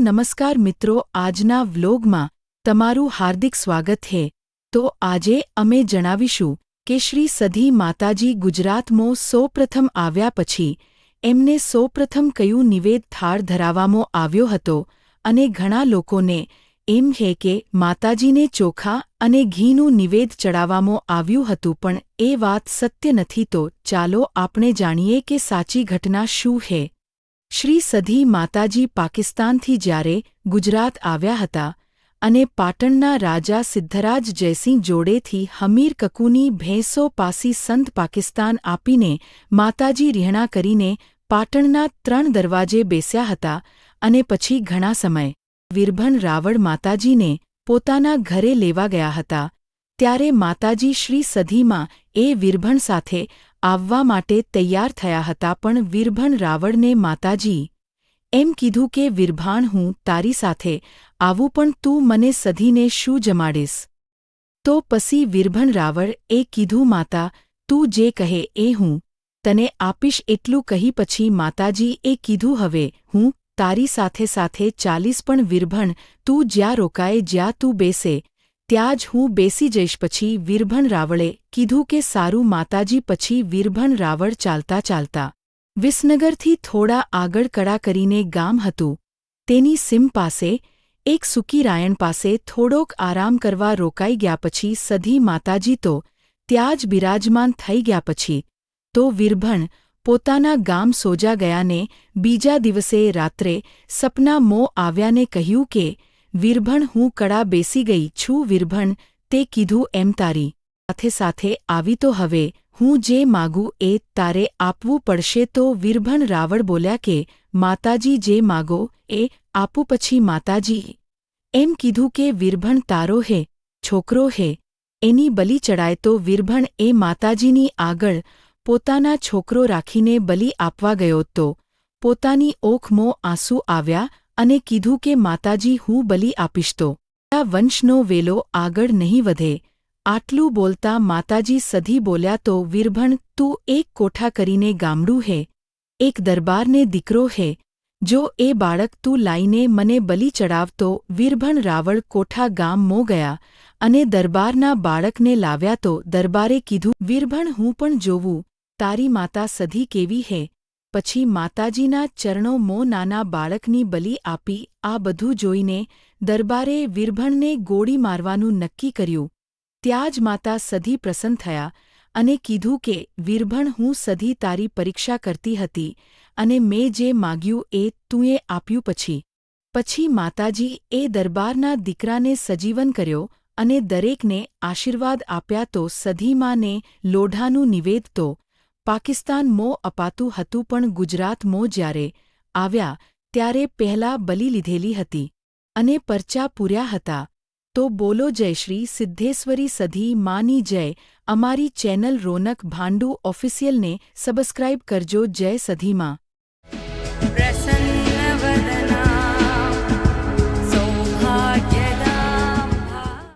નમસ્કાર મિત્રો, આજના વ્લોગમાં તમારું હાર્દિક સ્વાગત છે। તો આજે અમે જણાવીશું કે શ્રી સધી માતાજી ગુજરાતમાં સૌપ્રથમ આવ્યા પછી એમને સૌપ્રથમ કયું નિવેદ થાળ ધરાવવામાં આવ્યો હતો અને ઘણા લોકોને એમ છે કે માતાજીને ચોખા અને ઘીનું નિવેદ ચડાવવામાં આવ્યું હતું, પણ એ વાત સત્ય નથી। તો ચાલો આપણે જાણીએ કે સાચી ઘટના શું છે। શ્રી સધી માતાજી પાકિસ્તાનથી જ્યારે ગુજરાત આવ્યા હતા અને પાટણના રાજા સિદ્ધરાજ જયસિંહ જોડેથી હમીર કકુની ભેંસો પાસી સંત પાકિસ્તાન આપીને માતાજી રિહણા કરીને પાટણના 3 દરવાજે બેસ્યા હતા અને પછી ઘણા સમય વીરભણ રાવળ માતાજીને પોતાના ઘરે લેવા ગયા હતા। ત્યારે માતાજી શ્રી સધીમાં એ વીરભણ સાથે આવવા માટે તૈયાર થયા હતા, પણ વીરભણ રાવળને માતાજી એમ કીધું કે વીરભાણ, હું તારી સાથે આવું, પણ તું મને સધીને શું જમાડીશ? તો પછી વીરભણ રાવળ એ કીધું, માતા તું જે કહે એ હું તને આપીશ એટલું કહી પછી માતાજી એ કીધું, હવે હું તારી સાથે સાથે ચાલીશ, પણ વીરભણ તું જ્યાં રોકાય, જ્યાં તું બેસે ત્યાં જ હું બેસી જઈશ। પછી વીરભણ રાવળે કીધું કે સારું માતાજી। પછી વીરભણ રાવળ ચાલતા ચાલતા વિસનગરથી થોડા આગળ કડા કરીને ગામ હતું તેની સીમ પાસે એક સૂકી રાયણ પાસે થોડોક આરામ કરવા રોકાઈ ગયા। પછી સધી માતાજી તો ત્યાં જ બિરાજમાન થઈ ગયા। પછી તો વીરભણ પોતાના ગામ સોજા ગયા ને બીજા દિવસે રાત્રે સપનામાં આવ્યાને કહ્યું કે વીરભણ, હું કડા બેસી ગઈ છું। વીરભણ તે કીધું, એમ તારી સાથે સાથે આવી તો હવે હું જે માગું એ તારે આપવું પડશે। તો વીરભણ રાવળ બોલ્યા કે માતાજી જે માગો એ આપું। પછી માતાજી એમ કીધું કે વીરભણ તારો હે છોકરો હે એની બલિ ચડાય। તો વીરભણ એ માતાજીની આગળ પોતાના છોકરો રાખીને બલિ આપવા ગયો તો પોતાની ઓખમાં આંસુ આવ્યા અને કીધું કે માતાજી, હું બલિ આપીશ તો આ વંશનો વેલો આગળ નહીં વધે। આટલું બોલતા માતાજી સધી બોલ્યા, તો વીરભણ તું એક કોઠા કરીને ગામડું હે, એક દરબારને દીકરો હે, જો એ બાળક તું લાઈને મને બલિ ચડાવ। તો વીરભણ રાવળ કોઠા ગામમાં ગયા અને દરબારના બાળકને લાવ્યા। તો દરબારે કીધું, વીરભણ હું પણ જોવું તારી માતા સધી કેવી હે। પછી માતાજીના ચરણોમાં નાના બાળકની બલિ આપી। આ બધું જોઈને દરબારે વીરભણને ગોળી મારવાનું નક્કી કર્યું। ત્યાં જ માતા સધી પ્રસન્ન થયા અને કીધું કે વીરભણ, હું સધી તારી પરીક્ષા કરતી હતી અને મેં જે માગ્યું એ તુંએ આપ્યું। પછી માતાજી એ દરબારના દીકરાને સજીવન કર્યો અને દરેકને આશીર્વાદ આપ્યા। તો સધીમાને લોઢાનું નિવેદ તો પાકિસ્તાનમાં અપાતું હતું, પણ ગુજરાતમાં જ્યારે આવ્યા ત્યારે પહેલા બલિ લીધેલી હતી અને પરચા પૂર્યા હતા। તો બોલો જય શ્રી સિદ્ધેશ્વરી સધી માની જય। અમારી ચેનલ રોનક ભાંડુ ઓફિશિયલને સબસ્ક્રાઇબ કરજો। જય સધી માં।